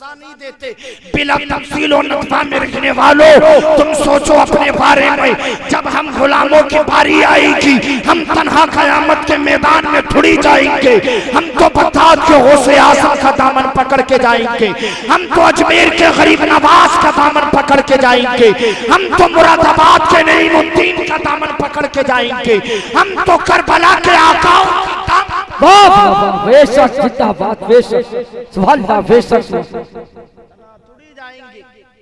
नहीं देते बिला तफसील और नत्फा में रखने वालों, तुम सोचो अपने बारे में। जब हम गुलामों की बारी आएगी, हम तन्हा कयामत के मैदान में थोड़ी जाएंगे। हम तो बगदाद के गौसे आज़म का दामन पकड़ के जाएंगे, हम तो अजमेर के गरीब नवाज का दामन पकड़ के जाएंगे, हम तो मुरादाबाद के नईमुद्दीन का दामन पकड़ के जाएंगे, हम तो करबला के आकाओं का दामन बेशक जिंदाबाद, बेशक सुभान अल्लाह, बेशक थोड़ी जाएंगे।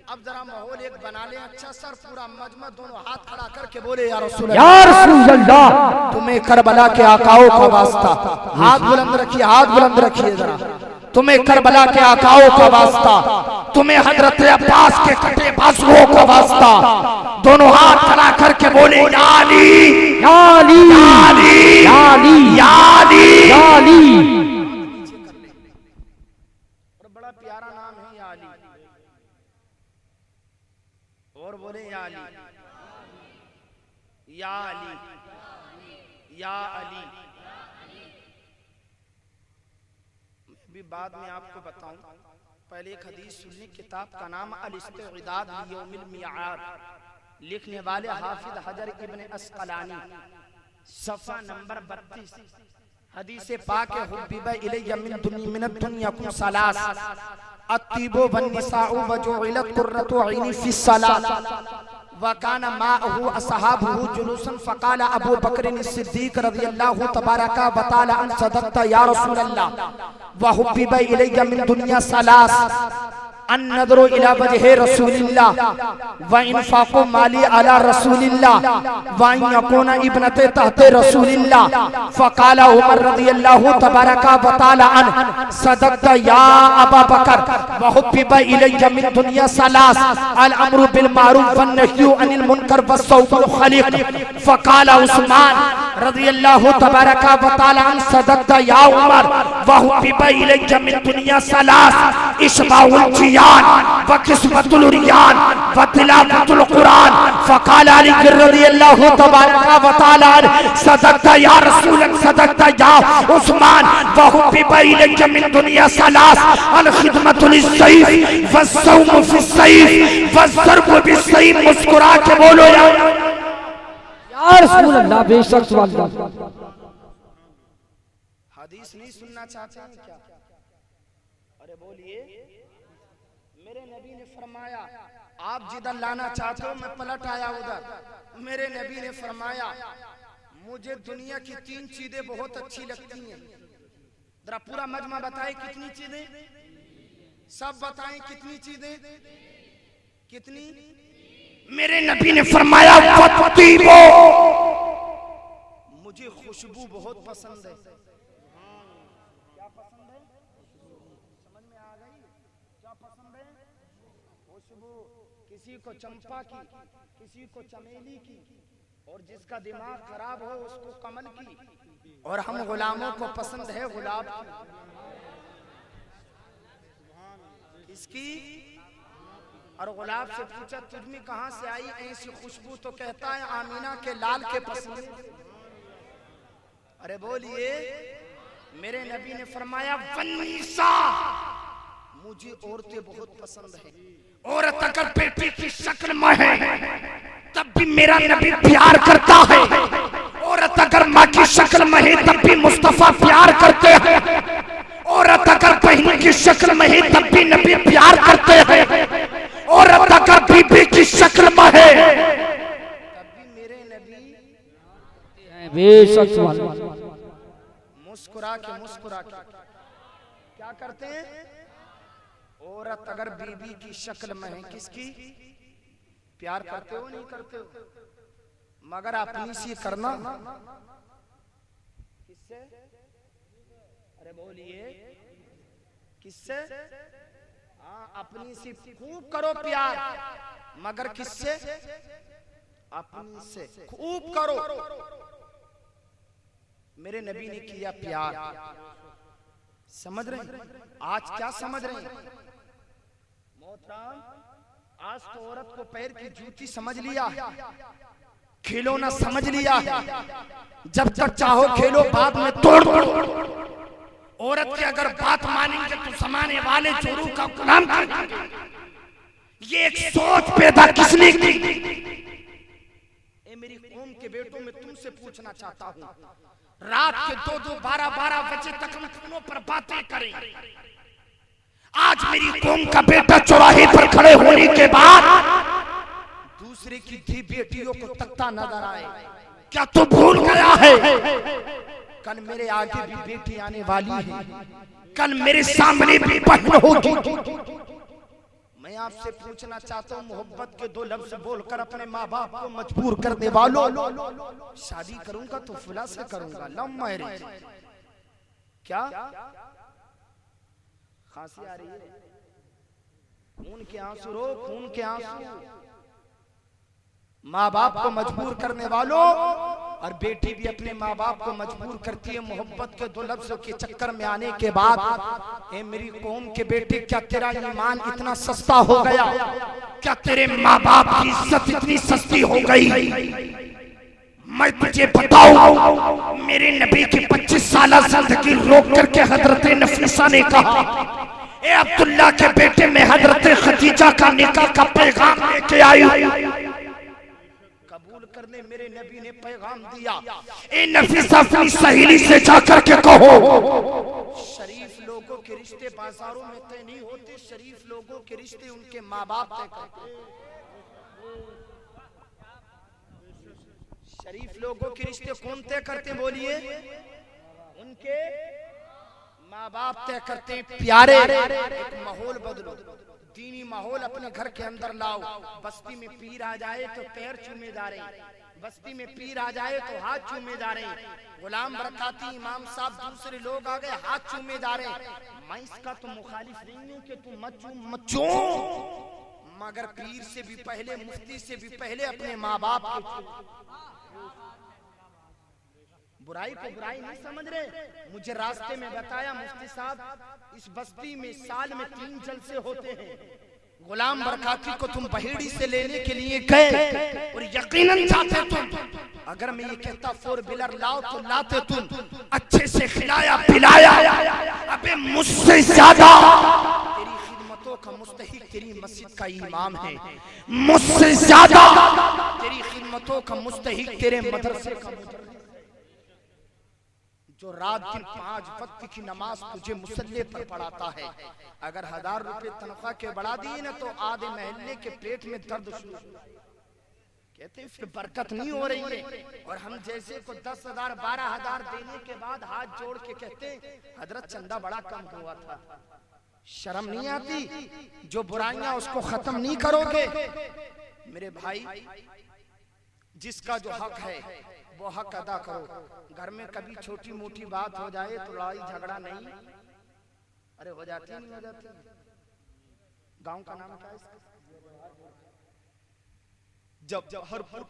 अब जरा माहौल एक बना ले अच्छा सर, पूरा मजमा दोनों हाथ खड़ा करके बोले या रसूल अल्लाह, तुम्हें करबला के आकाओं का वास्ता, हाथ बुलंद रखिए, हाथ बुलंद रखिए जरा। तुम्हें करबला के आकाओं का वास्ता, तुम्हें हजरत अब्बास के कटे बाजुओं का वास्ता, दोनों हाथ खड़ा करके बोले या अली या अली या अली या अली या अली या अली। और बड़ा प्यारा नाम है या अली। और बोले या अली या अली या अली। भी बाद में आपको बताऊं, पहले एक हदीस सुनने। किताब का नाम अल-इस्तिदाद लियौमिल मिआद, लिखने वाले हाफिज हजर इब्न अस्कलानी, सफ़ा नंबर 32। हदीस पाक है हुब्बिबा इलैया मिन दुनिया कुम सलास अत्तीबु वन निसाउ व जुइलत कुर्रतु ऐनी फी सलात वकाना माअहु असहाबुहु जुलूसन फकाला अबू बकर सिद्दीक रज़ियल्लाहु तबारक व तआला अन सदक़ता या रसूल अल्लाह व हुब्बिबा इलैया मिन दुनिया सलास अन नज़रु इला वजहि रसूलिल्लाह व इनफाक़ु माली अला रसूलिल्लाह व अन यकूना इब्नते तहते रसूलिल्लाह फकाला उमर रज़ियल्लाहु तबारक व तआला अन सदक़ता या अबा बकर व हुब्बिबा इलैया मिन दुनिया सलास अल अम्रु बिल मारूफ वन नह्यु अनिल मुनकर व सौबुल खलीक फकाला उस्मान रज़ियल्लाहु तबारक व तआला अन सदक़ता या उमर व हुब्बिबा इलैया मिन दुनिया सलास इस्माउल जियान व किस्मतुल रियान व तिलावतुल कुरान फकाल अली रज़ियल्लाहु तबारक व तआला सदक़ता या रसूल सदक़ता या उस्मान व हुब्बिबा इलैया मिन दुनिया सलास अल खिदमतु लिस्सैफ व सौम फी सैफ व ज़र्ब बिस्सैफ। मुस्कुरा के बोलो या रसूल अल्लाह, बेशक सुभान अल्लाह। हदीस नहीं सुनना चाहते हैं क्या? अरे बोलिए। मेरे नबी ने फरमाया, आप जिधर लाना चाहते हो मैं पलट आया उधर। मेरे नबी ने फरमाया, मुझे दुनिया की 3 चीजें बहुत अच्छी लगती हैं। जरा पूरा मजमा बताए कितनी चीजें, सब बताएं कितनी चीजें, कितनी? मेरे नबी ने फरमाया वत्तीबो, मुझे खुशबू बहुत पसंद है। क्या पसंद है? समझ में आ गई? क्या पसंद है? खुशबू। किसी को चंपा की, किसी को चमेली की, और जिसका दिमाग खराब हो उसको कमल की, और हम गुलामों को पसंद है गुलाब इसकी। और गुलाब से पूछा तुझ में कहां से आई ऐसी खुशबू, तो कहता है आमीना के लाल के पसंद। अरे बोलिए। मेरे नबी ने फरमाया वन्निसा, मुझे औरतें बहुत पसंद है। औरत अगर बेटी की शक्ल में है तब भी मेरा नबी प्यार करता है, औरत अगर माँ की शक्ल में है तब भी मुस्तफा प्यार करते हैं, औरत अगर बहन की शक्ल में है तब भी नबी प्यार करते हैं, औरत अगर बीबी की शक्ल में है तब भी मेरे नबी बेशक सुभान अल्लाह। मुस्कुरा के क्या करते हैं? औरत अगर बीबी की शक्ल में है, किसकी प्यार करते हो नहीं करते हो? मगर अपनी सी करना किससे? अरे बोलिए किससे? हाँ, अपनी सी खूब करो प्यार, मगर किससे? अपनी से खूब करो। मेरे नबी ने किया प्यार। समझ रहे हैं? आज क्या समझ रहे हैं मोहतरम? आज तो औरत को पैर की जूती समझ लिया, खिलौना समझ लिया। जब तक चाहो खेलो, बाद में तोड़ दो। औरत की अगर बात मानेंगे तो जमाने वाले चोरों का गुलाम कर देंगे। ये एक सोच पैदा किसने की? मेरी कौम के बेटों में तुमसे पूछना चाहता हूँ, रात के 2-2, 12-12 बजे तक हम फोनों पर बातें करें। आज मेरी कौम का बेटा चौराहे पर खड़े होने के बाद दूसरे की धी बेटियों को तकता नजर आए, क्या तू भूल गया है कल मेरे आगे भी बेटी आने वाली है, कल मेरे सामने भी बहन होगी। मैं आपसे पूछना चाहता हूँ, मोहब्बत के 2 लफ्ज बोलकर अपने माँ बाप को मजबूर करने वालों, शादी करूंगा तो फुला से करूंगा, लव मैरिज, क्या खांसी आ रही है? खून के आंसू रो, खून के आंसू। माँ बाप को मजबूर करने वालों, और बेटी भी अपने माँ बाप को मजबूर करती है मोहब्बत के 2 लफ्जों के चक्कर में आने के बाद। ए मेरी कौम के बेटे, क्या तेरा ईमान इतना सस्ता हो गया? क्या तेरे माँ बाप की इज्जत इतनी सस्ती हो गई? मैं तुझे बताऊं, मेरे नबी की 25 साल जिंदगी रोक करके हजरत नफीसा ने कहा, ए अब्दुल्ला के बेटे में हजरत खदीजा का निकाह का पैगाम लेके आई। कबूल करने मेरे नबी ने पैगाम दिया, ए नफीसा अपनी सहेली से जाकर के कहो, शरीफ लोगों के रिश्ते बाजारों में तय नहीं होते, शरीफ लोगों के रिश्ते उनके माँ बाप तय करते। शरीफ लोगों के रिश्ते कौन तय करते? बोलिए, उनके माँ बाप तय करते हैं। प्यारे, एक माहौल बदलो, दीनी माहौल अपने घर के अंदर लाओ। बस्ती में पीर आ जाए तो पैर चूमे जा रहे, बस्ती में पीर आ जाए तो हाथ चूमे जा रहे, गुलाम बरकाती इमाम साहब दूसरे लोग आ गए हाथ चूमे जा रहे। मैं इसका तो मुखालिफ नहीं हूँ कि तुम मत चूम, मगर पीर से भी पहले, मुफ्ती से भी पहले अपने माँ बाप के। बुराई को बुराई नहीं समझ रहे। मुझे रास्ते में बताया मुफ्ती साहब, इस बस्ती में साल में 3 जलसे होते हैं। गुलाम बरकाती को तुम बहेड़ी से लेने के लिए गए और यकीनन चाहते तुम, अगर मैं ये कहता 4 व्हीलर लाओ तो लाते तुम, अच्छे से खिलाया पिलाया। अबे मुझसे ज्यादा तेरी खिदमतों का मुस्तहिक तेरी मस्जिद का इमाम है, मुझसे ज्यादा तेरी खिदमतों का मुस्तहिक तेरे मदरसे का जो रात दिन 5 वक्त की नमाज तुझे मुसल्ले पर पढ़ाता है। अगर 1000 रुपए तनख्वाह के बढ़ा दिए ना तो आधे महल्ले के पेट में दर्द शुरू। कहते फिर बरकत नहीं हो रही है। और हम जैसे को 10,000 12,000 देने के बाद हाथ जोड़ के कहते हजरत चंदा बड़ा कम हुआ था। शर्म नहीं आती? जो बुराइयां उसको खत्म नहीं करोगे मेरे भाई, जिसका जो हक है वो हक अदा करो। घर में कभी छोटी मोटी बात हो जाए तो लड़ाई झगड़ा नहीं, अरे हो जाती नहीं हो जाती। गांव का नाम क्या है इसका? जवाहरपुर,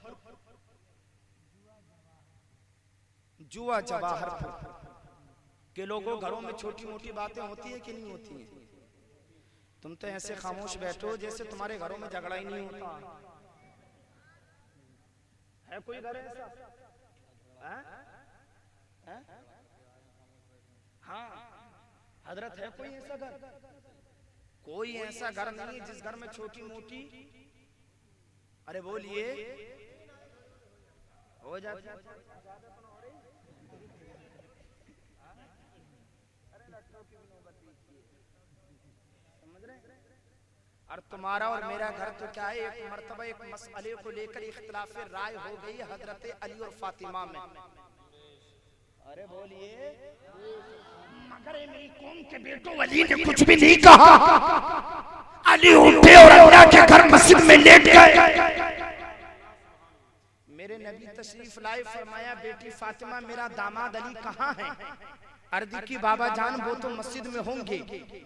जुआ जवाहरपुर के लोगों घरों में छोटी मोटी बातें होती है कि नहीं होती है? तुम तो ऐसे खामोश बैठो जैसे तुम्हारे घरों में झगड़ा ही नहीं होता है। कोई घर ऐसा? हाँ हजरत, है कोई ऐसा घर? कोई ऐसा घर नहीं जिस घर में छोटी मोटी, अरे बोलिए, हो जाती। समझ रहे? और तुम्हारा और मेरा घर तो क्या है, एक मर्तबा एक मसले को लेकर इख्तिलाफ राय हो गई हजरत अली और फातिमा में। अरे बोलिए, मगर मेरी कौम के बेटों अली ने कुछ भी नहीं कहा। अली उठे और अल्लाह के घर मस्जिद में लेट गए। मेरे नबी तशरीफ लाए, फरमाया बेटी फातिमा मेरा दामाद अली कहाँ है? अर्ज की बाबा जान वो तो मस्जिद में होंगे।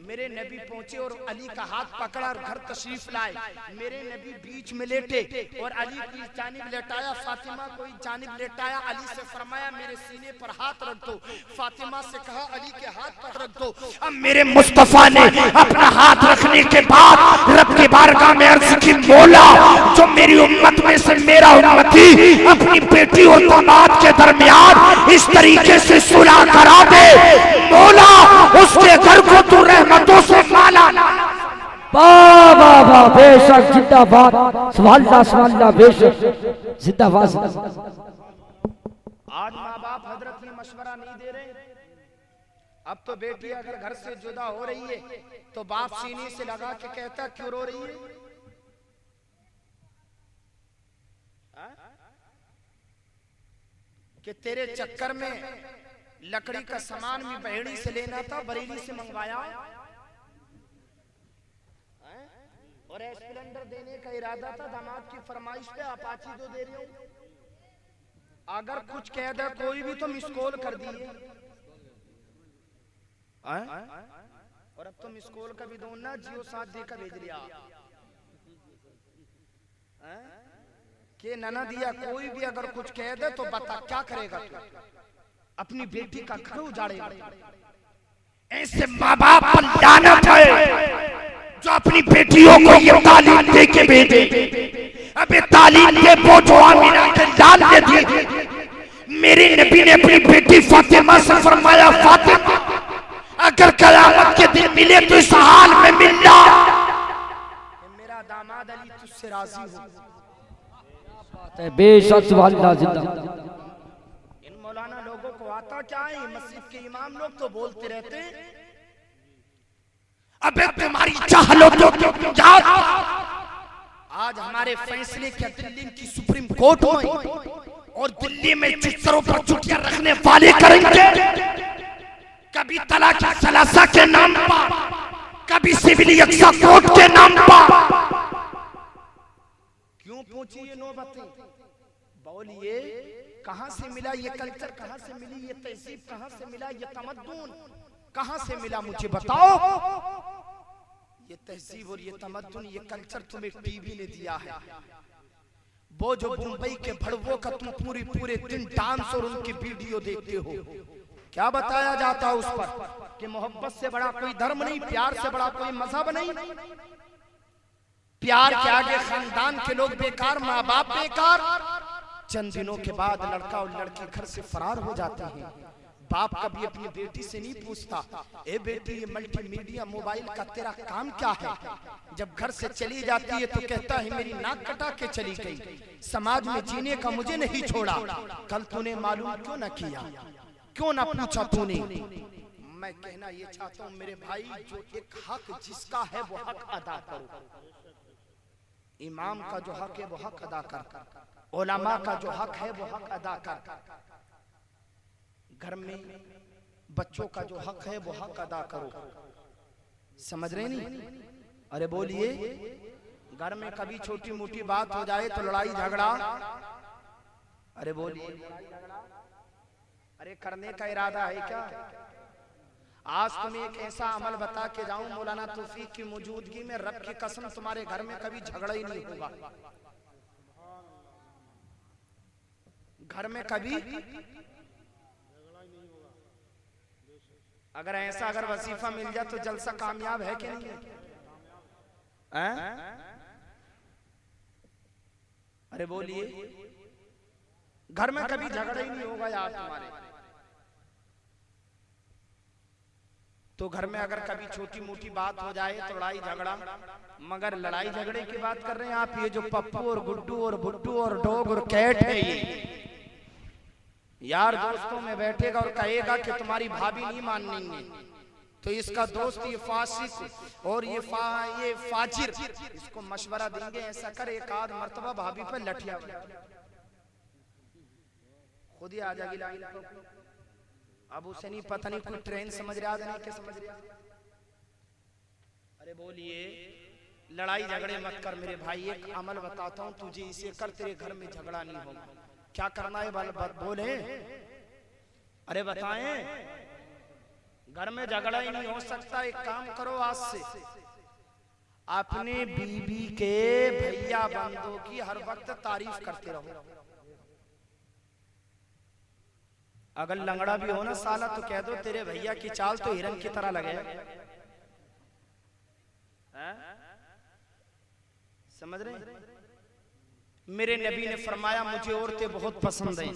मेरे नबी पहुंचे और अली का हाथ पकड़ा और घर तशरीफ लाए। मेरे नबी बीच में लेटे और अली की जानिब लेटाया, फातिमा को जानिब लेटाया। अली से फरमाया मेरे सीने पर हाथ रख दो। फातिमा से कहा अली के हाथ पर रख दो। अब मेरे मुस्तफा ने अपना हाथ रखने के बाद रब की बारगाह में अर्ज की, मौला जो मेरी उम्मत में से मेरा उम्मती अपनी बेटी और दामाद के दरमियान इस तरीके से सुलह करा दे मौला उसके घर को तू रहमतों से माला। वाह वाह वाह, बेशक जिंदाबाद, सुभान अल्लाह बेशक जिंदाबाद। आज माँ बाप हजरत ने मशवरा नहीं दे रहे। अब तो बेटी अगर घर से जुदा हो रही है तो बाप सीने से लगा के कहता क्यों रो रही है? कि तेरे चक्कर में लकड़ी का सामान भी बहेड़ी से लेना था, बरेली से मंगवाया, और स्प्लेंडर देने का इरादा था, दामाद की फरमाइश पे अपाची दो दे रही हूं। अगर कुछ कह दे कोई भी तो मिस कॉल कर दिए, और अब तो मिस कॉल का भी दो ना, जियो 7 देकर भेज लिया के नना दिया। कोई भी अगर कुछ कह दे तो बता क्या करेगा तू? अपनी बेटी का घर उजाड़ेगा। ऐसे माँ बाप पर लानत है जो अपनी बेटियों को ये तालीम दे के भेजे। अबे तालीम दे बोझो आमिना के लाल दे दिए। मेरे नबी ने अपनी बेटी फातिमा से फरमाया, फातिमा अगर कयामत के दिन मिले तो इस हाल में मिलना, मेरा दामाद अली तुझसे राजी हो। बेशक सुभान अल्लाह जिंदाबाद। इन मौलाना लोगों को आता क्या है? मस्जिद के इमाम लोग तो बोलते रहते, अबे तुम्हारी चाहलो तो जाओ। आज हमारे फैसले क्या दिल्ली की सुप्रीम कोर्ट में और दिल्ली में चित्रों पर छुट्टियां रखने वाले करेंगे। कभी तलाक सलासा के नाम पर, कभी सिविल यक्सा कोर्ट के नाम पर। क्यों पूछिए नौबतें? बोलिए कहां से मिला ये कल्चर? कहां से मिली ये तहजीब? कहां से मिला ये तमद्दुन? कहां से मिला मुझे बताओ। ये तहजीब और ये तमद्दुन, ये कल्चर तुम्हें टीवी ने दिया है। वो जो मुंबई के भड़वों का तुम पूरे दिन डांस और उनकी वीडियो देखते हो, क्या बताया जाता है उस पर कि मोहब्बत से बड़ा कोई धर्म नहीं, प्यार से बड़ा कोई मजहब नहीं। प्यार के आगे खानदान के लोग बेकार, माँ बाप बेकार। चंद दिनों के बाद लड़का और लड़की घर से फरार हो जाते हैं। बाप कभी अपनी बेटी से नहीं पूछता, ए बेटी ये मल्टीमीडिया मोबाइल का तेरा काम क्या है? जब घर से चली जाती है तो कहता है मेरी नाक कटा के चली गई, समाज में जीने का मुझे नहीं छोड़ा। कल तूने मालूम क्यों ना किया, क्यों ना पूछा तूने? मैं कहना ये चाहता हूँ मेरे भाई, जो एक हक जिसका है वो हक अदा करो। इमाम का जो हक है वो हक अदा कर, उलमा का जो हक है वो हक अदा कर, घर में बच्चों का जो हक है वो हक अदा करो। समझ रहे नहीं? अरे बोलिए, घर में कभी छोटी मोटी बात हो जाए तो लड़ाई झगड़ा, अरे बोलिए, अरे करने का इरादा है क्या? आज तुम्हें एक ऐसा अमल बता के जाऊं मौलाना तौफीक की मौजूदगी में, रब की कसम तुम्हारे घर में कभी झगड़ा ही नहीं होगा। घर में कभी अगर ऐसा अगर वजीफा मिल जाए तो जलसा कामयाब है कि नहीं है? अरे बोलिए, घर में कभी झगड़ा ही नहीं होगा यार तुम्हारे। तो घर में अगर कभी छोटी मोटी बात हो जाए तो लड़ाई झगड़ा, मगर लड़ाई झगड़े की बात कर रहे हैं आप। ये जो पप्पू और गुड्डू और भुट्टू और डॉग और कैट है, ये यार दोस्तों में बैठेगा और कहेगा कि तुम्हारी भाभी नहीं मानेंगे, तो इसका दोस्त ये फासिक और ये फाजिर, इसको मशवरा देंगे ऐसा कर, एक आध मर्तबा भाभी पर लठिया खुद ही आ जाएगी लाइन। अब उसे नहीं पता नहीं कोई ट्रेन समझ रहा है क्या समझ रहा। अरे बोलिए, लड़ाई झगड़े मत कर मेरे भाई। एक अमल बताता हूँ तुझे, इसे कर, तेरे घर में झगड़ा नहीं होगा। क्या करना है बोले? अरे बताएं। घर में झगड़ा ही नहीं हो सकता, एक काम करो, आज से अपने बीबी के भैया बंदों की हर वक्त तारीफ करते रहो। अगर लंगड़ा भी हो ना साला तो कह दो तेरे भैया की चाल तो हिरन की तरह लगे। समझ रहे? मेरे नबी ने फरमाया मुझे औरतें बहुत पसंद हैं,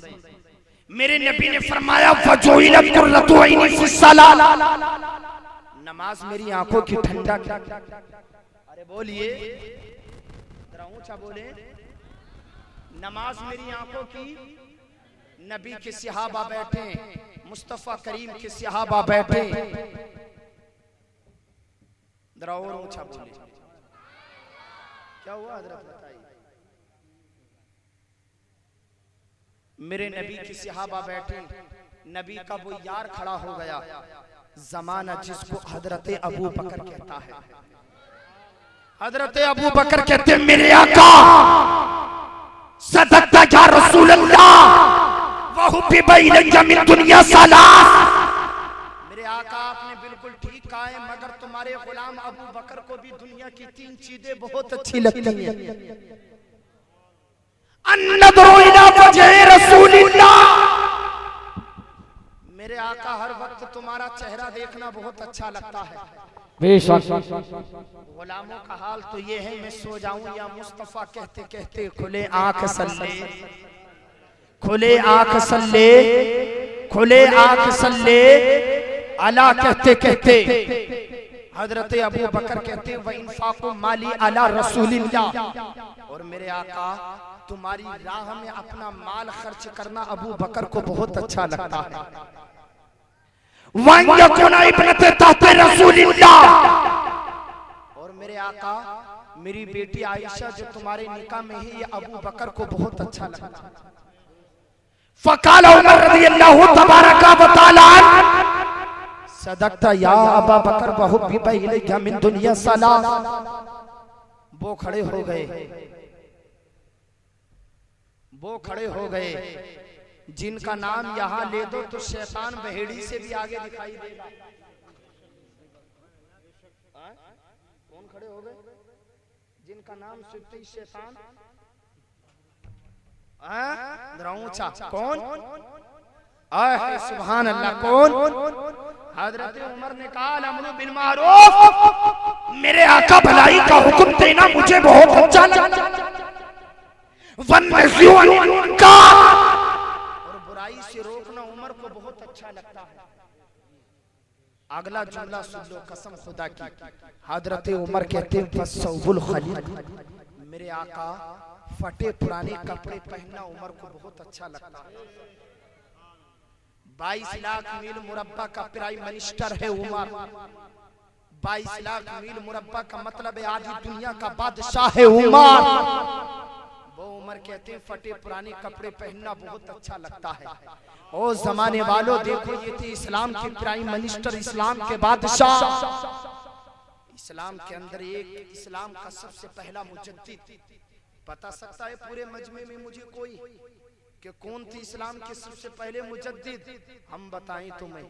मेरे नबी ने फरमाया फजुइलत कुर्रतु ऐनी फी सलाह, नमाज मेरी आंखों की ठंडक। अरे बोलिए जरा ऊंचा बोले, नमाज मेरी आंखों की। नबी के सहाबा बैठे, मुस्तफा करीम के सहाबा बैठे, जरा और ऊंचा बोले, क्या हुआ हजरत बताइए। मेरे नबी के सहाबा बैठे, नबी का वो यार खड़ा हो गया, जमाना जिसको हजरत अबू बकर कहता है। हजरत अबू बकर कहते हैं मेरे आका सदक़ता या रसूल अल्लाह वहु भी बैन मिन दुनिया सलास। मेरे आका आपने बिल्कुल ठीक कहा है, मगर तुम्हारे गुलाम अबू बकर को भी दुनिया की 3 चीजें बहुत अच्छी लगती हैं। अन्नदरु इला वजह रसूलिल्लाह, मेरे आका हर वक्त तुम्हारा चेहरा देखना बहुत अच्छा लगता है। गुलामों का हाल तो ये है, मैं सो जाऊं या मुस्तफा कहते कहते खुले आंख सल्ले, खुले आंख सल्ले, खुले आंख सल्ले अला कहते कहते हजरत अबू बकर कहते व इनफाकु माली अला रसूलिल्लाह, और मेरे आका तुम्हारी राह में अपना माल खर्च करना अबू बकर को बहुत अच्छा लगता है। और मेरे आका मेरी बेटी आयशा जो तुम्हारे निकाह में है, ये अबू बकर को बहुत अच्छा लगता है। फ़क़ाल उमर रज़ियल्लाहु तबारक व तआला सदक़ता या अबा बकर वहुब्बी इलैका मिन दुनिया सलास। वो खड़े हो गए, वो खड़े हो गए जिनका नाम यहाँ ले दो तो शैतान बहेड़ी से भी आगे दिखाई देगा। कौन खड़े हो गए जिनका नाम सुनते ही शैतान, ऊंचा कौन? सुभान अल्लाह, कौन? हजरत उमर ने कहा अमरु बिल मारूफ, मेरे आका भलाई का हुक्म देना मुझे बहुत अच्छा लगता है, और बुराई से रोकना उमर को बहुत अच्छा लगता है। अगला जुमला सुन लो, कसम खुदा की। हजरत उमर कहते हैं फसौबुल खलील, मेरे आका फटे पुराने कपड़े पहनना उमर को बहुत अच्छा लगता है। 22 लाख मील मुरब्बा का प्राइम मिनिस्टर है उमर। 22 लाख मील मुरब्बा का मतलब है आधी दुनिया का बादशाह है उमर। वो उमर कहते हैं फटे पुराने कपड़े पहनना बहुत अच्छा लगता है। ओ जमाने वालों देखो, ये थे इस्लाम के प्राइम मिनिस्टर, इस्लाम के बादशाह। इस्लाम के अंदर एक इस्लाम का सबसे पहला मुजद्दिद बता सकता है पूरे मजमे में मुझे कोई कि कौन थी इस्लाम के सबसे पहले मुजद्दिद? हम बताएं तुम्हें,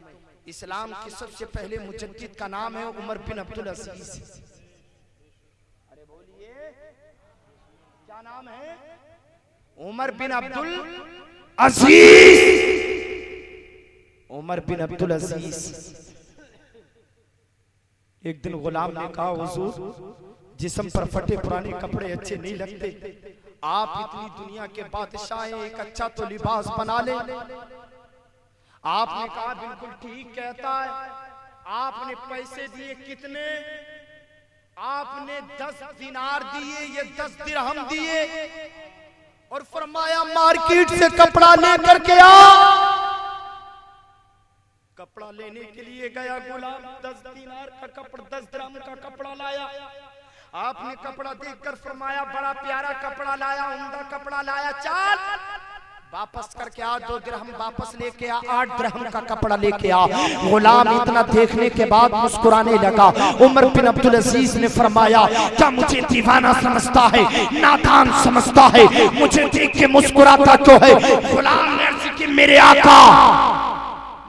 इस्लाम के सबसे पहले मुजद्दिद का नाम है उमर बिन अब्दुल अजीज। अरे बोलिए क्या नाम है? उमर बिन अब्दुल अजीज। उमर बिन अब्दुल अजीज। एक दिन गुलाम ने कहा हुजूर जिस्म पर फटे पुराने कपड़े अच्छे नहीं लगते, आप इतनी दुनिया के बादशाह हैं, एक अच्छा तो लिबास बना ले। आपने कहा बिल्कुल ठीक कहता है। आपने पैसे दिए कितने? आपने 10 दिनार दिए, ये 10 दिरहम दिए, और फरमाया मार्केट से कपड़ा लेकर के आ। कपड़ा लेने के लिए गया गुलाम, 10 दिनार का कपड़ा, 10 दिरहम का कपड़ा लाया। आपने कपड़ा देखकर फरमाया बड़ा प्यारा कपड़ा लाया, उम्दा कपड़ा लाया, चल वापस करके आ, 2 दिरहम वापस लेके आ, 8 दिरहम का कपड़ा लेके आ। गुलाम इतना देखने के बाद मुस्कुराने लगा। उमर बिन अब्दुल अजीज ने फरमाया क्या मुझे दीवाना समझता है, नादान समझता है, मुझे देख के मुस्कुराता क्यों है? गुलाम ने अर्ज की मेरे आका,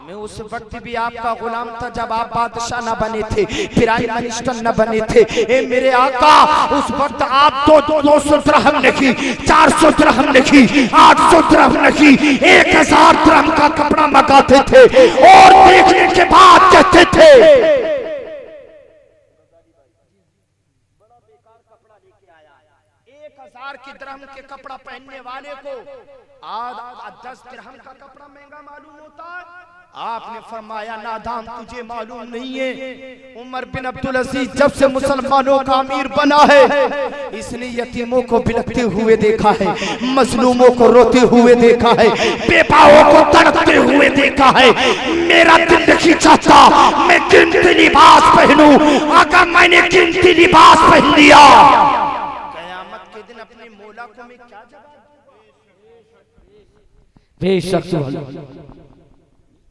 मैं उस वक्त भी आपका गुलाम था जब आप बादशाह न बने थे, प्राइम मिनिस्टर न बने थे। ए मेरे आका, उस वक्त आप तो 200 दिरहम नहीं, 400 दिरहम नहीं, 800 दिरहम नहीं, 1000 दिरहम का कपड़ा मंगाते थे और देखने के बाद कहते थे बड़ा बेकार कपड़ा लेके आया। 1000 की दिरहम के कपड़ा पहनने वाले को आज 10 दिरहम का कपड़ा महंगा मालूम होता है। आपने फरमाया नादान तुझे मालूम नहीं है, उमर बिन अब्दुल अजीज जब से मुसलमानों का अमीर बना है, इसने यतीमों को बिलखते हुए देखा है, मजलूमों को रोते हुए देखा है, बेपाओं को तड़पते हुए देखा है। मेरा दिल नहीं चाहता मैं कीमती लिबास पहनूं, अगर मैंने कीमती लिबास पहन लिया कयामत के दिन अपने मौला को मैं क्या जवाब? बेशक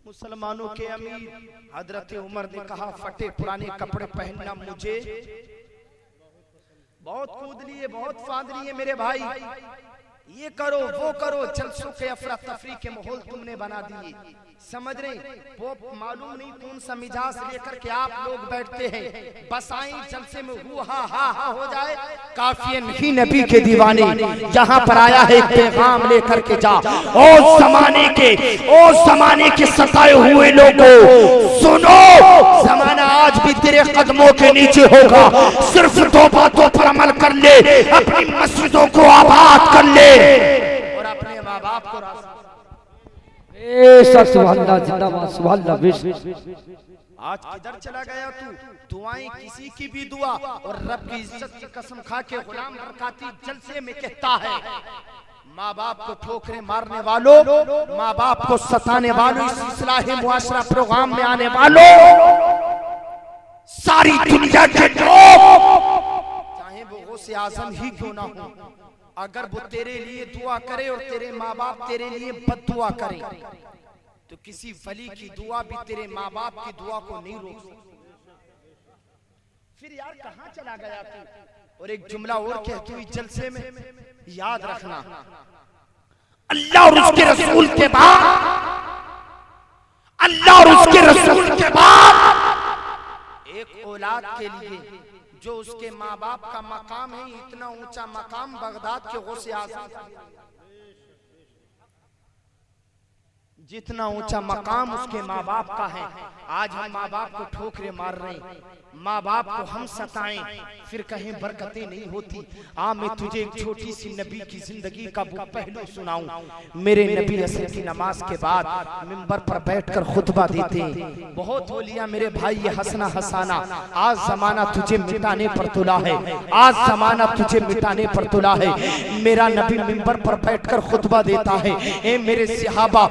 मुसलमानों के अमीर हजरत उमर ने कहा फटे पुराने कपड़े पहनना मुझे बहुत कूद लिए, बहुत फांद लिए मेरे भाई, ये करो वो करो, जलसों के अफरा तफरी के माहौल तुमने बना दिए। समझ रहे वो मालूम नहीं कौन सा मिजाज लेकर के आप लोग बैठते हैं, बस आई जलसे में हु हा हा हा हो जाए काफी नहीं। नबी के दीवाने यहाँ पर आया है, एक पैगाम लेकर के जा। ओ जमाने के सताए हुए लोगों सुनो, जमाना आज भी तेरे कदमों के नीचे होगा, सिर्फ 2 बातों पर अमल कर ले, अपनी मस्जिदों को आबाद कर ले और अपने माँ बाप को आज किधर चला गया तू? दुआएं किसी की भी दुआ और रब की इज्जत की कसम खा के गुलाम बरकाती जलसे में कहता है, माँ बाप को ठोकरे मारने वालों, माँ बाप को सताने वालों, इस इस्लाही मुआशरा प्रोग्राम में आने वालों, सारी दुनिया के लोग चाहे वो गौसे आजम ही क्यों ना हो, अगर वो तेरे लिए दुआ करे और तेरे माँ बाप तेरे लिए बद्दुआ करे तो किसी वली की दुआ भी तेरे माँ बाप की दुआ को नहीं रोक सकती। फिर यार कहाँ चला गया तू? और एक जुमला और कहती हुई जलसे में याद रखना, अल्लाह और उसके रसूल के बाद, अल्लाह और उसके रसूल के बाद एक औलाद के लिए जो उसके माँ बाप का मकाम है, इतना ऊंचा मकाम बगदाद के गौसे आज़म, जितना ऊंचा मकाम उसके माँ बाप का है, आज हम माँ बाप को ठोकरे मार रहे हैं, माँ बाप को हम सताएं फिर कहीं बरकतें नहीं होती। मैं तुझे एक छोटी सी नबी की जिंदगी का वो पहलू सुनाऊं। मेरे नबी असर की नमाज के बाद मिंबर पर बैठकर खुतबा देते हैं, बहुत हो लिया मेरे भाई ये हंसना हंसाना, आज जमाना तुझे मिटाने पर तुला है, आज जमाना तुझे मिटाने पर तुला है। मेरा नबी मिंबर पर बैठकर खुतबा देता है, ए मेरे सहाबा,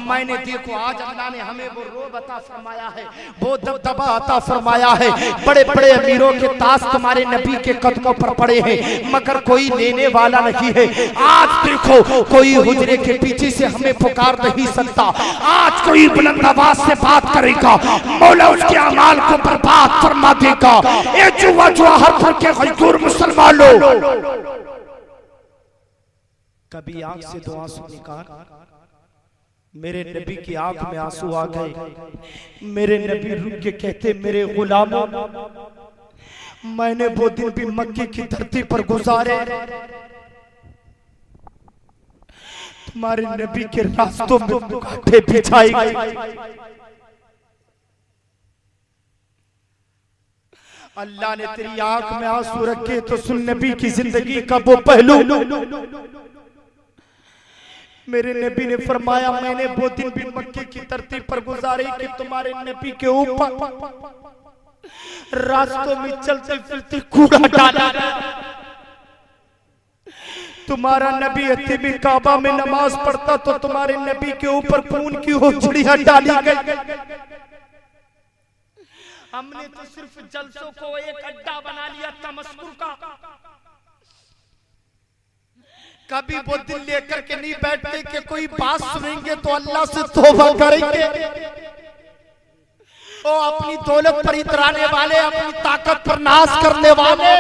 मैंने देखो आज अल्लाह ने हमें वो रोब अता फरमाया है, वो दबदबा अता फरमाया है, बड़े बड़े अमीरों के ताज तुम्हारे नबी के कदमों पर पड़े हैं, मगर कोई लेने वाला नहीं है। आज देखो कोई हुजरे के पीछे से हमें पुकार नहीं सकता, आज कोई बुलंद आवाज से बात करेगा, मौला उसके अमाल को बर्बाद फरमा देगा। ये जुआ जुआ हर फर के गयूर मुसलमानों, कभी आंख से दो आंसू निकाल। मेरे नबी की आंख में आंसू आ गए। मेरे नबी रुक के कहते, मेरे गुलामों, मैंने वो दिन भी मक्के की धरती पर गुजारे, तुम्हारे नबी के रास्तों में कांटे बिछाई गई। अल्लाह ने तेरी आंख में आंसू रखे तो सुन नबी की जिंदगी का वो पहलू। मेरे नबी ने फरमाया, मैंने वो दिन भी मक्के की धरती पर गुजारे कि तुम्हारे नबी के ऊपर रास्तों में चलते फिरते कूड़ा डाला, तुम्हारा नबी अतीबी काबा में नमाज पढ़ता तो तुम्हारे नबी के ऊपर खून की होचड़ियां डाली गई। हमने तो सिर्फ जलसों को एक अड्डा बना लिया तमस्कुर का, कभी वो दिल लेकर के नहीं बैठते कि कोई बात सुनेंगे तो अल्लाह से तौबा करेंगे। ओ अपनी दौलत पर इतराने वाले, अपनी ताकत पर नाज करने वाले,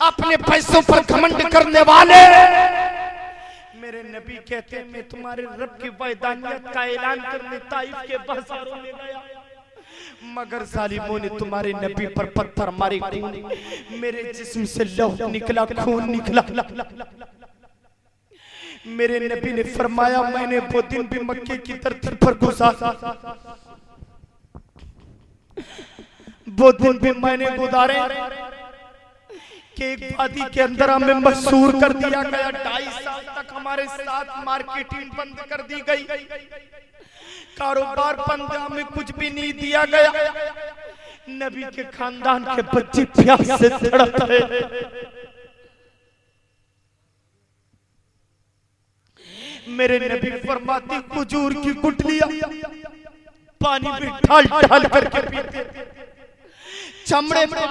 अपने पैसों पर घमंड करने वाले, मेरे नबी कहते हैं मैं तुम्हारे रब की वहदानियत का ऐलान करने ताइफ के बाजारों में गया, मगर जालिमों ने तुम्हारे नबी पर पत्थर मारे, मेरे जिस्म से लहू निकला, खून निकला। मेरे नबी ने फरमाया, मैंने वो दिन भी मक्के की धरती पर गुजारा, वो दिन भी मैंने गुजारे कि एक वादी के अंदर हमें मशहूर कर दिया गया। 2.5 साल तक हमारे साथ मार्केटिंग बंद कर दी गई, कारोबार बंद, हमें कुछ भी नहीं दिया गया। नबी के खानदान के बच्चे प्यास से तड़प रहे। मेरे नबी फरमाते खजूर की गुठलियां पानी में ढाल ढाल करके पीते, चमड़े में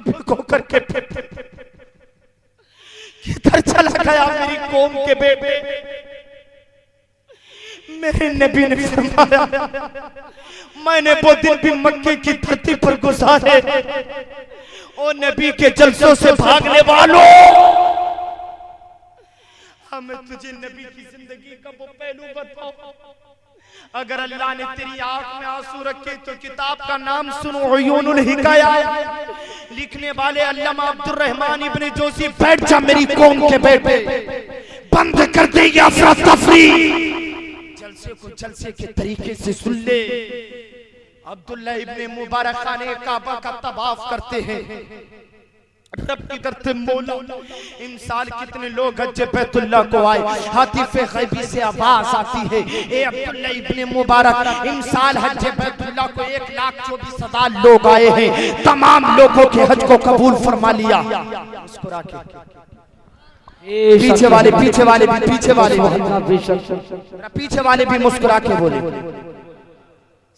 भिगो करके पीते। किधर चला गया मेरी कौम के बेटे? मेरे नबी ने फरमाया मैंने वो दिन भी मक्के की धरती पर गुजारे। ओ नबी के जलसों से भागने वालों, हमें तुझे नबी की जिंदगी का वो पहलू बताओ। अगर अल्लाह ने तेरी आंख में आंसू रखे तो किताब का नाम सुनो, उयूनुल हिकाया। लिखने वाले अल्लामा अब्दुर रहमान इब्ने जोशी। बैठ जा मेरी कौम के बेटे, बंद कर दे ये अफरा तफरी, जलसे को जलसे के तरीके से सुन ले। अब्दुल्ला इब्ने मुबारक खाने काबा का तवाफ करते हैं, रब की करते मौला इमसाल कितने लोग हज बैतुल्लाह को आए। हातिफे गैबी से आवाज आती है, ए अब्दुल्ला इब्ने मुबारक, इमसाल हज बैतुल्लाह को 1,24,000 लोग आए हैं, तमाम लोगों के हज को कबूल फरमा लिया। मुस्कुरा के पीछे वाले पीछे वाले भी पीछे वाले पीछे वाले भी मुस्कुरा के बोले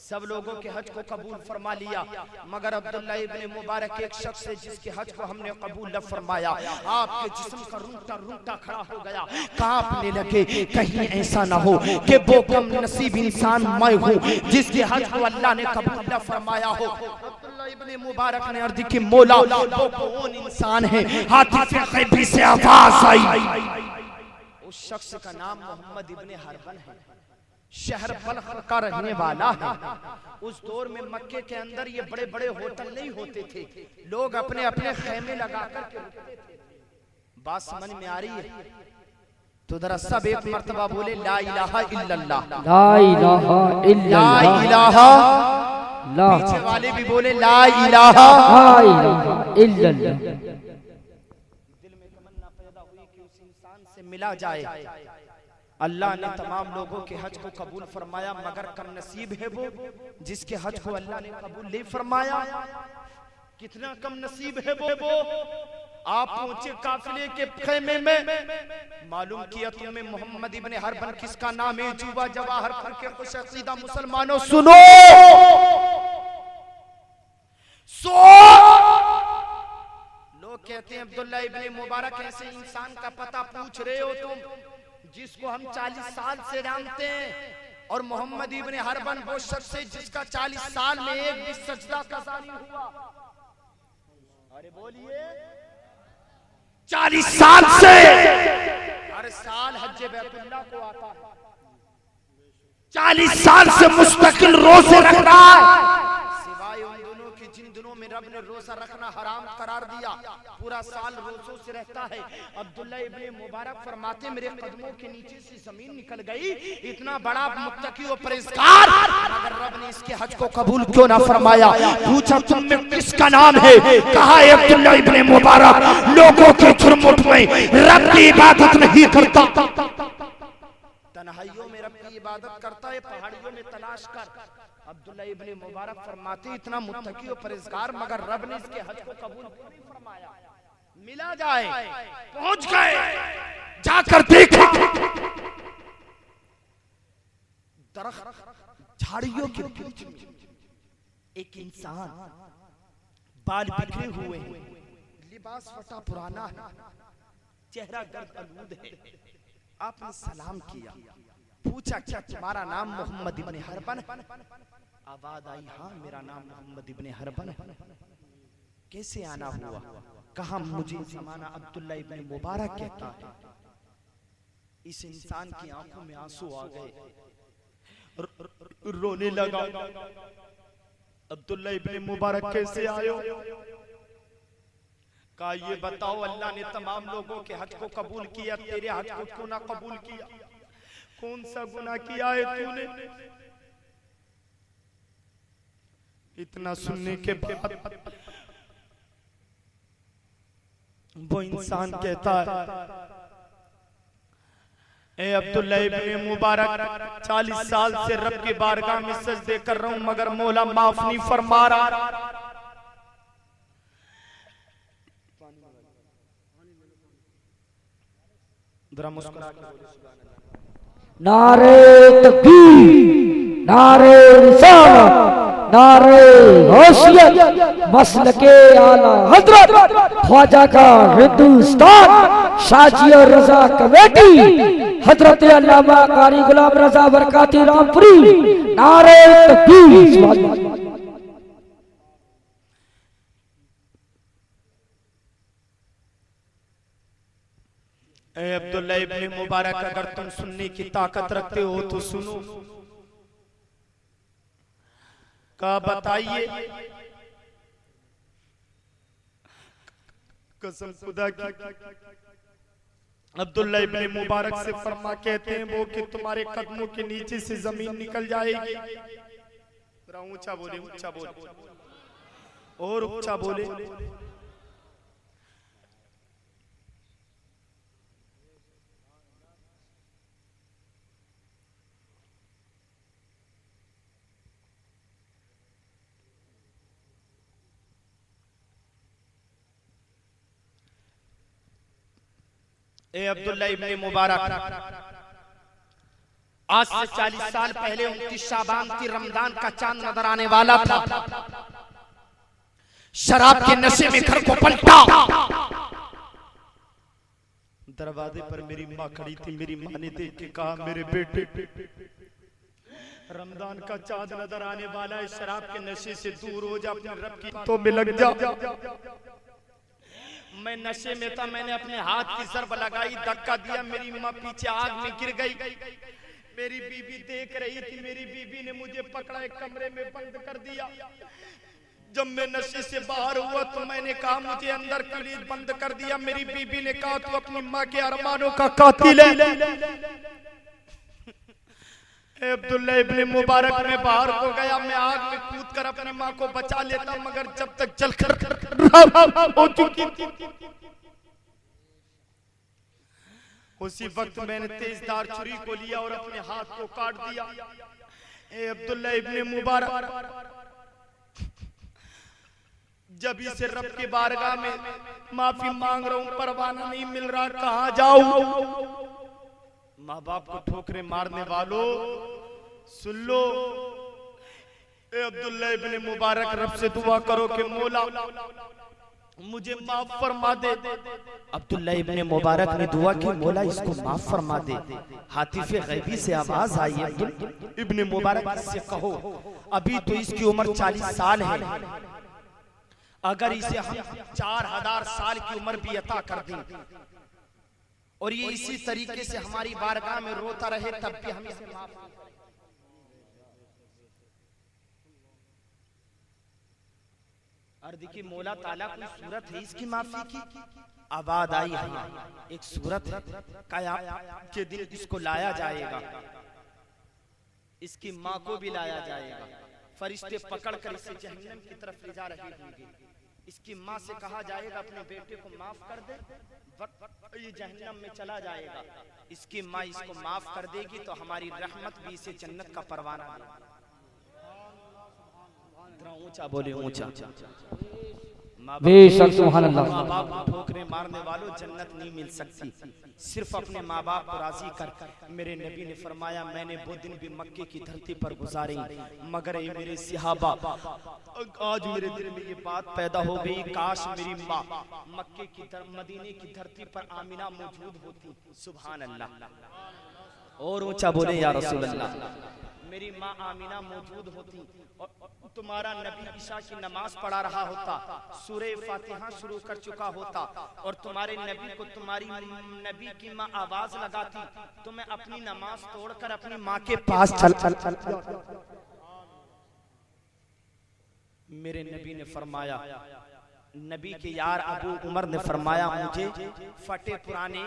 सब लोगों के हज को कबूल फरमा लिया, मगर अब्दुल्ला इब्ने मुबारक एक शख्स है जिसके हज को हमने कबूल न फरमाया। आपके जिस्म का रूंटा रूंटा खड़ा हो गया, कांपने लगे। कहीं ऐसा ना हो कि वो कम नसीब इंसान मैं हूँ जिसके हज को अल्लाह ने कबूल न फरमाया हो। अब्दुल्ला इब्ने मुबारक ने अर्ज की मौला वो कौन इंसान है? हातिफे गैबी से आवाज आई। उस शख्स का नाम मोहम्मद इब्ने हरबन है, शहर बल्ख का रहने वाला है। उस दौर में मक्के के अंदर ये बड़े बड़े होटल नहीं होते थे, लोग अपने अपने खेमे लगा कर के रुकते थे। बात समझ में आ रही है? तो जरा सब एक मर्तबा बोले ला इलाहा इल्लल्लाह, ला इलाहा इल्लल्लाह, ला इलाहा। पीछे वाले भी बोले ला इलाहा इल्लल्लाह। दिल में तमन्ना पैदा हुई कि उस इंसान से मिला जाए। अल्लाह ने तमाम लोगों के हज को कबूल फरमाया, मगर कम नसीब है वो जिसके हज को अल्लाह ने कबूल नहीं फरमाया। कितना कम नसीब है वो। आप पहुंचे काफिले के खेमे में, मालूम किया तुम्हें मोहम्मद इब्ने हरबन किसका नाम है? जुबा जवाहर फरके खुश अकीदा मुसलमानों सुनो, लोग कहते हैं अब्दुल्ला इब्ने मुबारक ऐसे इंसान का पता पूछ रहे हो तुम जिसको हम 40 साल से जानते हैं, और मोहम्मद इब्ने हरबन वो शख्स है जिसका 40 साल में एक भी सजदा कज़ा नहीं हुआ। अरे बोलिए, 40 साल से हर साल हज बैतुल्लाह को आता है, 40 साल से मुस्तकिल रोजे रख रहा है, सिवाय उन दिनों के जिन दिनों में रब ने रोजा रखना हराम करार दिया, पूरा साल रोजों से रहता है। अब्दुल्ला इब्ने मुबारक फरमाते मेरे कदमों के नीचे से जमीन निकल गई, इतना बड़ा मुत्तकी और परहेजगार, मगर रब ने इसके हज को कबूल क्यों ना फरमाया? पूछा तुम में किसका नाम है? कहा अब्दुल्ला इब्ने मुबारक लोगों के झुरमुट में रब की इबादत नहीं करता, तन्हाइयों में रब की इबादत करता है, पहाड़ियों में तलाश कर। अब्दुल्ला इब्ने मुबारक फरमाते इतना मुत्तकी और परहेजगार, मगर रब ने इसके हज को कबूल नहीं फरमाया। मिला जाए, पहुंच गए, जाकर देखा दरख्त झाड़ियों के बीच में एक इंसान, बाल बिखरे हुए हैं, लिबास फटा पुराना है, चेहरा गर्द आलूद है। आपने सलाम किया, पूछा क्या तुम्हारा नाम मोहम्मद इब्ने हरबन? आवाज आई हाँ मेरा नाम मोहम्मद इब्ने हरबन है। कैसे आना हुआ? कहा मुझे जमाना अब्दुल्ला इब्ने मुबारक कहता है। इस इंसान की आंखों में आंसू आ गए, रोने लगा। अब्दुल्ला इब्ने मुबारक कैसे आए हो? कहा ये बताओ अल्लाह ने तमाम लोगों के हज को कबूल किया, तेरे हज को क्यों ना कबूल किया? कौन सा गुनाह किया है तूने? इतना सुनने के बाद वो इंसान कहता है, ए अब्दुल्ला इब्ने मुबारक 40 साल से रब की बारगाह में सजदे कर रहा हूं मगर मौला माफ नहीं फरमा रहा। जरा मुस्कुरा के नारे तकबीर, नारे रिसालत, नारे होशियत, मसलके आला हजरत ख्वाजा का हिंदुस्तान शाजी और रजा कमेटी हजरत अल्लामा कारी गुलाम रजा बरकाती रामपुरी। नारे तकबीर। ए अब्दुल्ला इब्ने मुबारक, अगर तुम सुनने की ताकत रखते हो तो सुनो। का बताइए, कसम खुदा की, अब्दुल्ला इब्ने मुबारक से फरमा कहते हैं वो कि तुम्हारे कदमों के नीचे से जमीन निकल जाएगी। जरा ऊंचा बोले, ऊंचा बोले और ऊंचा बोले। ए अब्दुल्ला इब्ने मुबारक, आज से 40 साल पहले 29 शाबान की रमजान का चांद नजर आने वाला था। शराब के नशे में घर को पलटा। दरवाजे पर मेरी माँ खड़ी थी। मेरी माँ ने देख के कहा, मेरे बेटे रमजान का चांद नजर आने वाला है, शराब के नशे से दूर हो जा, अपने रब की तो में लग जा। मैं नशे में था, मैंने अपने हाथ की ज़रब लगाई, धक्का दिया, मेरी माँ पीछे आग में गिर गई। मेरी बीबी देख रही थी, मेरी बीबी ने मुझे पकड़ा, एक कमरे में बंद कर दिया। जब मैं नशे से बाहर हुआ तो मैंने कहा मुझे अंदर क्यों बंद कर दिया। मेरी बीबी ने कहा तू अपनी माँ के अरमानों का कातिल है। अब्दुल्ला इब्ने मुबारक में बाहर को गया, मैं आग में कूद कर अपनी माँ को बचा लेता, मगर जब तक जलकर हो चुकी थी। उसी वक्त मैंने तेजधार छुरी को लिया और अपने हाथ को काट दिया। अब्दुल्ला इब्ने मुबारक, जब इसे रब के बारगाह में माफी मांग रहा हूं, परवाना नहीं मिल रहा, कहां जाऊं। माँ बाप को ठोकरे मारने वालों सुन लो। ए अब्दुल्ला इब्ने मुबारक, रब से दुआ करो कि मौला मुझे माफ फरमा दे। अब्दुल्ला इब्ने मुबारक ने दुआ की, मौला इसको माफ फरमा दे। हातिफे गैबी से आवाज आई, अब्दुल्ला इब्ने मुबारक से कहो अभी तो इसकी उम्र 40 साल है, अगर इसे हम 4000 साल की उम्र भी अता कर दें और ये इसी तरीके से हमारी बारगाह में रोता रहे तब भी हम इसे माफ करें। अर्द की मौला ताला कोई सूरत है इसकी माफी की? आबाद आई है, एक सूरत है, क़यामत के दिन इसको लाया जाएगा, इसकी माँ को भी लाया जाएगा, फरिश्ते पकड़कर इसे जहन्नम की तरफ ले जा रहे होंगे। इसकी माँ से कहा जाएगा अपने बेटे को माफ कर दे, ये जहन्नम में चला जाएगा। इसकी माँ इसको माफ कर देगी तो हमारी रहमत भी इसे जन्नत का परवाना देगी। ऊंचा बोले, ऊंचा। बेशक सुभान अल्लाह। माँ बाप को ठोकरे मारने वालों जन्नत नहीं मिल सकती, सिर्फ अपने माँ बाप को राजी कर। मेरे नबी ने फरमाया मैंने वो दिन भी मक्के की धरती पर गुजारे, मगर ये मेरे सहाबा, आज मेरे दिल में ये बात पैदा हो गई, काश मेरी माँ मक्के की मदीने की धरती पर आमिना मौजूद होती। सुभान अल्लाह। और ऊंचा बोले या रसूल अल्लाह। मेरी माँ आमिना मौजूद होती और तुम्हारा नबी ईशा की नमाज पढ़ा रहा होता, सूरे फातिहा शुरू कर चुका होता और तुम्हारे नबी को तुम्हारी नबी की माँ आवाज लगाती तो मैं अपनी नमाज तोड़कर अपनी माँ के पास चल। मेरे नबी ने फरमाया, नबी के यार अबू उमर ने फरमाया मुझे फटे पुराने,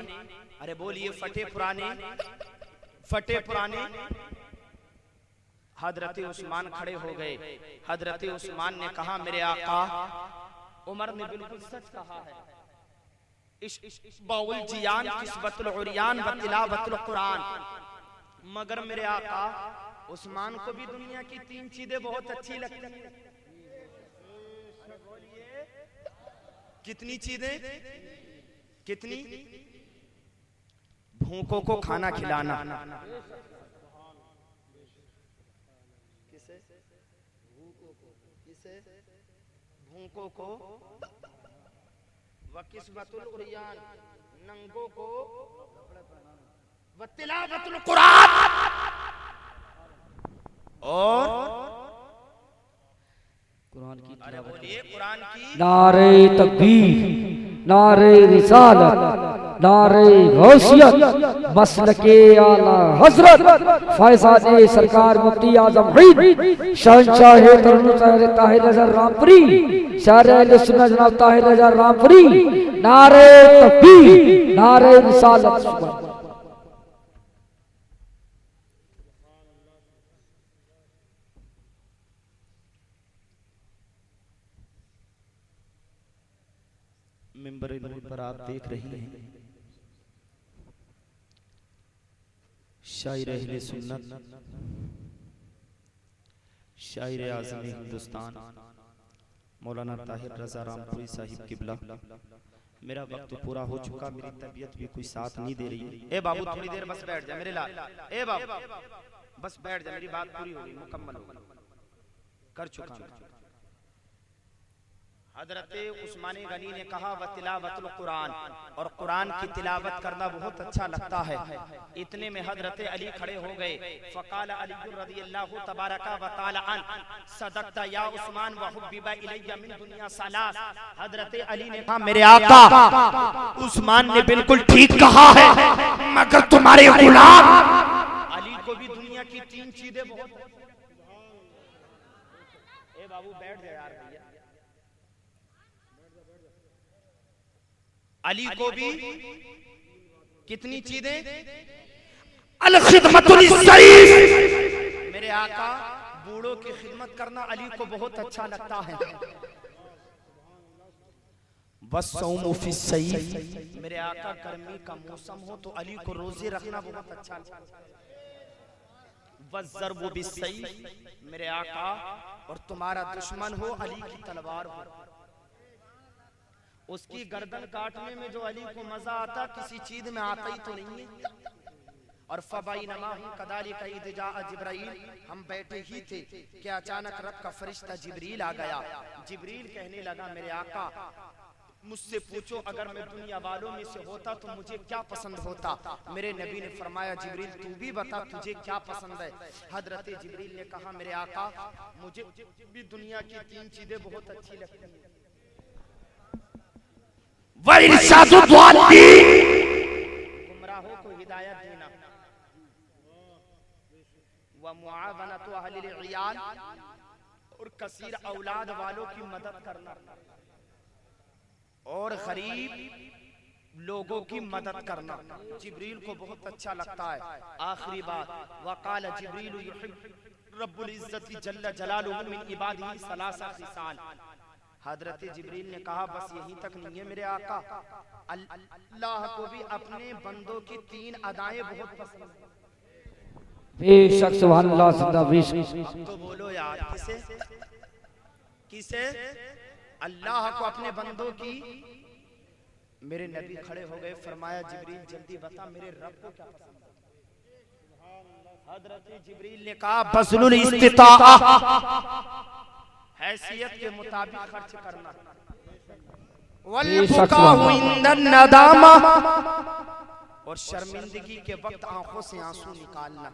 अरे बोलिए फटे पुराने हजरत उस्मान खड़े हो गए। हजरत उस्मान ने कहा मेरे आका। उमर ने बिल्कुल सच कहा है, बाउल जियान किस्बतुल उरियान व तिलावतुल कुरान। मगर मेरे आका उस्मान को भी दुनिया की 3 चीजें बहुत अच्छी लगती हैं। कितनी चीजें? कितनी? भूखों को खाना खिलाना। किसे? भूखों को, व किस्बतुल उरियान नंगों को, व तिलावतुल कुरान, और कुरान की तिलावत। बोलिए कुरान की। नारे तकबीर, नारे रिसालत, नारे गौसियत, मसलके आला हजरत फैज़ाने सरकार मुफ्ती आज़म हईद शहंशाह ताहिर रज़ा रामपुरी शारे अहले सुन्नत जनाब ताहिर रज़ा रामपुरी। नारे तकबीर, नारे रिसालत। मिंबर पर आप देख रही हैं शायर अहले सुन्नत, शायर आज़म हिंदुस्तान मौलाना ताहिर रज़ा रामपुरी साहिब किबला। मेरा वक्त पूरा हो चुका, मेरी तबीयत भी कोई साथ नहीं दे रही। ए बाबू थोड़ी देर बस बैठ जा मेरे लाल। ए बाबू बस बैठ जा, मेरी बात पूरी हो गई, मुकम्मल हो गई, कर चुका मैं। हजरत उस्मानी गनी ने कहा व तिलावतुल कुरान, और कुरान की तिलावत करना बहुत अच्छा लगता है। इतने में हजरत अली खड़े हो गए। फ़क़ाल अली रज़ियल्लाहु तबारका व तआला अन सदक़ता या उस्मान व हुब्बिबा इलैया मिन दुनिया सलास। हजरत अली ने कहा मेरे आका उस्मान ने बिल्कुल ठीक कहा है, मगर तुम्हारे गुलाम अली को भी दुनिया की 3 चीजें बहुत। ए बाबू बैठ जा यार भैया। अली को भी कितनी चीजें? अल खिदमतुल शरीफ। मेरे आका बूढ़ों की खिदमत करना अली को बहुत अच्छा लगता है। वस्सौमु फी सईफ। मेरे आका गर्मी का मौसम हो तो अली को रोजे रखना बहुत अच्छा लगता है। वज़्ज़रबु बिस्सैफ। मेरे आका और तुम्हारा दुश्मन हो अली की तलवार हो, उसकी गर्दन काटने में जो अली को मजा आता किसी चीज में आता ही तो नहीं है। और फबैनमा कदालिका इज़ जाअ जिब्राइल, हम बैठे ही थे कि अचानक रब का फरिश्ता जिब्रील आ गया। जिब्रील कहने लगा मेरे आका मुझसे पूछो अगर मैं दुनिया वालों में से होता तो मुझे क्या पसंद होता। मेरे नबी ने फरमाया जिब्रील तू भी बता तुझे क्या पसंद है। हजरत जिब्रील ने कहा मेरे आका मुझे भी दुनिया की 3 चीजें बहुत अच्छी लगती हैं। गुमराहों को हिदायत देना, व मुआवनतु अहलिल इयाल, और कसीर औलाद वालों की मदद करना, और गरीब लोगों की मदद करना जिब्रील को बहुत अच्छा लगता है। आखिरी बात वक़ाल जिब्रील युहिब्बु रब्बुल इज्जति जल्ल जलालुहु मिन इबादिही सलासा खिसाल। हजरत जिब्रील ने कहा बस यहीं तक नहीं है मेरे आका, अल्लाह को भी अपने बंदों की 3 अदाएं बहुत पसंद है। बेशक सुभान अल्लाह जिंदा बेशक। तो बोलो यार किसे किसे? अल्लाह को अपने बंदों की। मेरे नबी खड़े हो गए, फरमाया जिब्रील जल्दी बता मेरे रब को क्या पसंद है। हजरत जिब्रील ने कहा बज़लुल इस्तिताअ, हैसियत के मुताबिक खर्च करना, वल बुकाउ इंदन नदामा, और शर्मिंदगी के वक्त आंखों से आंसू निकालना,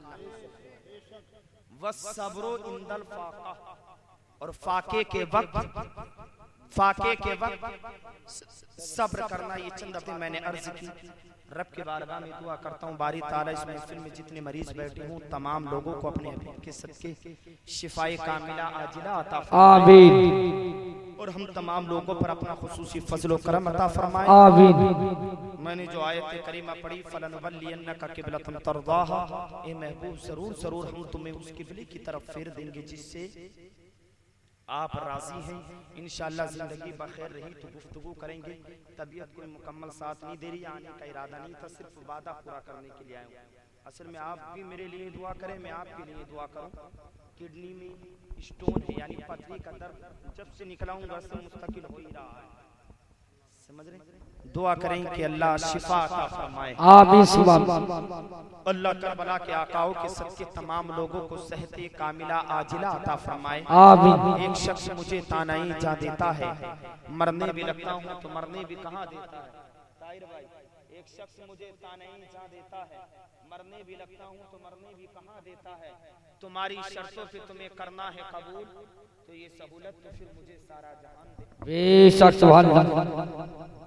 वस्सब्रु इंदल फाका, और फाके के वक्त सब्र करना। ये चंद अपने मैंने अर्ज की। रब के बारगाह में दुआ करता हूँ बारी ताला इस महफिल में जितने मरीज बैठे हूँ तमाम लोगों को अपने हबीब के सदके शिफाए कामिला आजिला अता आमीन, और हम तमाम लोगों पर अपना खुसूसी फजल व करम अता फरमाए आमीन। मैंने जो आयत करीमा पढ़ी फलनुवल्लियन्नका क़िबलतन तर्ज़ाहा, ए महबूब जरूर जरूर हम तुम्हें उस किबले की तरफ फेर देंगे जिससे आप राजी हैं? इंशाअल्लाह जिंदगी बखैर रही तो गुफ्तगू करेंगे। तबीयत कोई मुकम्मल साथ नहीं दे रही, आने का इरादा नहीं था, सिर्फ वादा पूरा करने के लिए आया हूँ। असल में आप भी मेरे लिए दुआ करें, मैं आपके लिए दुआ करूँ। किडनी में स्टोन है, यानी पथरी का दर्द जब से निकला हूँ घर से मुस्तकिल हो ही रहा है, समझ रहे? दुआ करें कि अल्लाह शिफा अता फरमाए। आमीन सुभान। अल्लाह करबला के आकाओं के सबके तमाम लोगों को सेहते कामिला आजिला अता फरमाए। आमीन। एक शख्स मुझे तानाई जा देता है, मरने भी लगता हूँ तो मरने भी कहाँ देता है। ताहिर भाई, एक शख्स मुझे तानाई जा देता है, मरने भी लगता हूँ तो मरने भी कहाँ देता है। तुम्हारी शर्तों पे तुम्हें करना है कबूल, तो ये सहूलत तो फिर मुझे सारा जहान दे। बेशक सुभान अल्लाह।